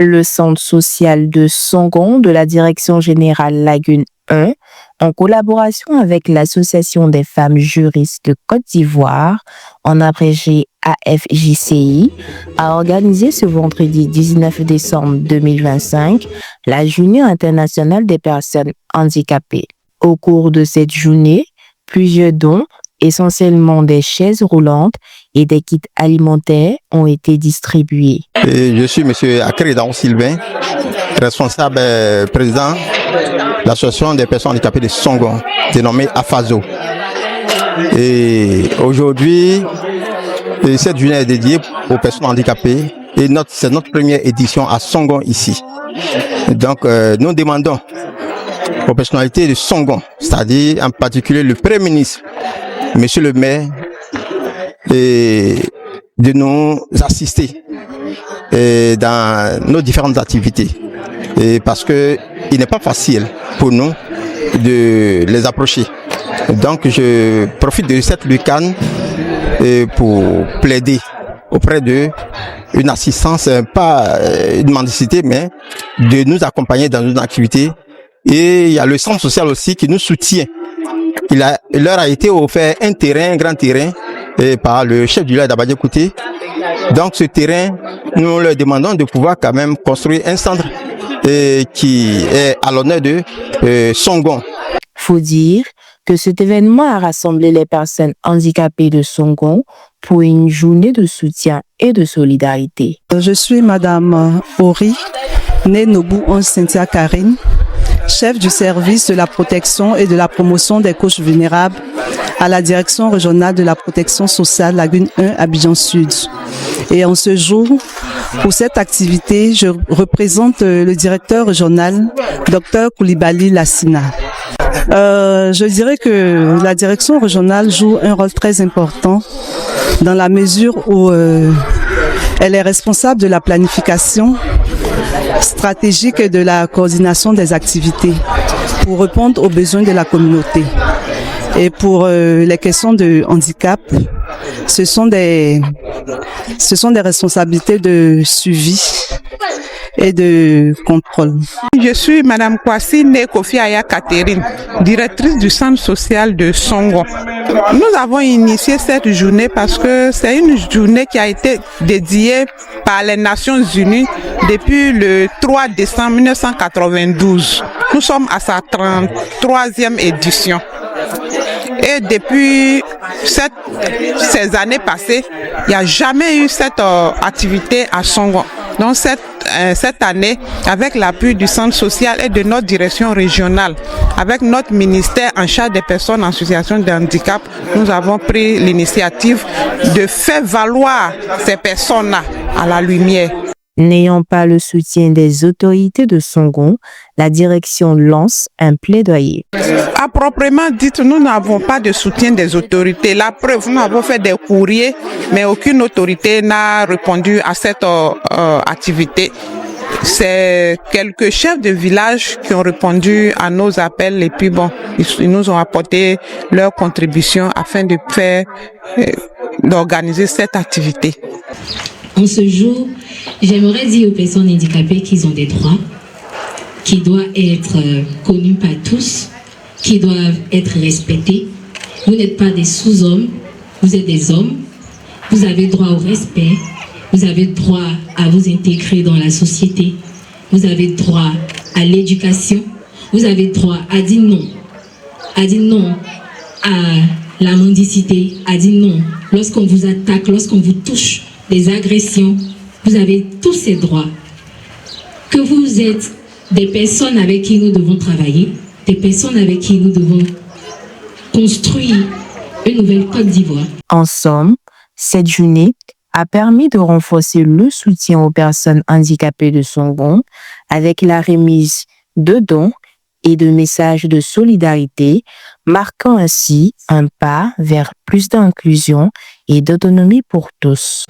Le centre social de Songon de la Direction générale Lagune 1, en collaboration avec l'Association des femmes juristes de Côte d'Ivoire, en abrégé AFJCI, a organisé ce vendredi 19 décembre 2025 la Journée internationale des personnes handicapées. Au cours de cette journée, plusieurs dons, essentiellement des chaises roulantes et des kits alimentaires, ont été distribués. Je suis M. Akredan Sylvain, responsable président de l'Association des personnes handicapées de Songon, dénommée AFASO. Et aujourd'hui, cette journée est dédiée aux personnes handicapées et c'est notre première édition à Songon ici. Donc nous demandons aux personnalités de Songon, c'est-à-dire en particulier le Premier ministre, Monsieur le maire, et de nous assister dans nos différentes activités. Et parce que il n'est pas facile pour nous de les approcher. Donc je profite de cette lucane pour plaider auprès d'eux une assistance, pas une mendicité, mais de nous accompagner dans nos activités. Et il y a le centre social aussi qui nous soutient. Il leur a été offert un terrain, un grand terrain, par le chef du village d'Abadie Kouté. Donc ce terrain, nous leur demandons de pouvoir quand même construire un centre qui est à l'honneur de Songon. Faut dire que cet événement a rassemblé les personnes handicapées de Songon pour une journée de soutien et de solidarité. Je suis Madame Ori, née Nobu 11 Cynthia Karine, chef du service de la protection et de la promotion des couches vulnérables à la direction régionale de la protection sociale Lagune 1 Abidjan Sud. Et en ce jour, pour cette activité, je représente le directeur régional, Dr Koulibaly Lassina. Je dirais que la direction régionale joue un rôle très important dans la mesure où elle est responsable de la planification stratégique et de la coordination des activités pour répondre aux besoins de la communauté. Et pour les questions de handicap, ce sont des responsabilités de suivi et de contrôle. Je suis Madame Kwasi Kofi Aya Catherine, directrice du centre social de Songon. Nous avons initié cette journée parce que c'est une journée qui a été dédiée par les Nations Unies depuis le 3 décembre 1992. Nous sommes à sa 33e édition. Et depuis ces années passées, il n'y a jamais eu cette activité à Songon. Donc cette année, avec l'appui du centre social et de notre direction régionale, avec notre ministère en charge des personnes en situation de handicap, nous avons pris l'initiative de faire valoir ces personnes-là à la lumière. N'ayant pas le soutien des autorités de Songon, la direction lance un plaidoyer. À proprement dit, nous n'avons pas de soutien des autorités. La preuve, nous avons fait des courriers, mais aucune autorité n'a répondu à cette activité. C'est quelques chefs de village qui ont répondu à nos appels et puis bon, ils nous ont apporté leur contribution afin d'organiser cette activité. En ce jour, j'aimerais dire aux personnes handicapées qu'ils ont des droits, qui doivent être connus par tous, qui doivent être respectés. Vous n'êtes pas des sous-hommes, vous êtes des hommes. Vous avez droit au respect, vous avez droit à vous intégrer dans la société, vous avez droit à l'éducation, vous avez droit à dire non à la mendicité, à dire non lorsqu'on vous attaque, lorsqu'on vous touche. Des agressions, vous avez tous ces droits. Que vous êtes des personnes avec qui nous devons travailler, des personnes avec qui nous devons construire une nouvelle Côte d'Ivoire. En somme, cette journée a permis de renforcer le soutien aux personnes handicapées de Songon avec la remise de dons et de messages de solidarité, marquant ainsi un pas vers plus d'inclusion et d'autonomie pour tous.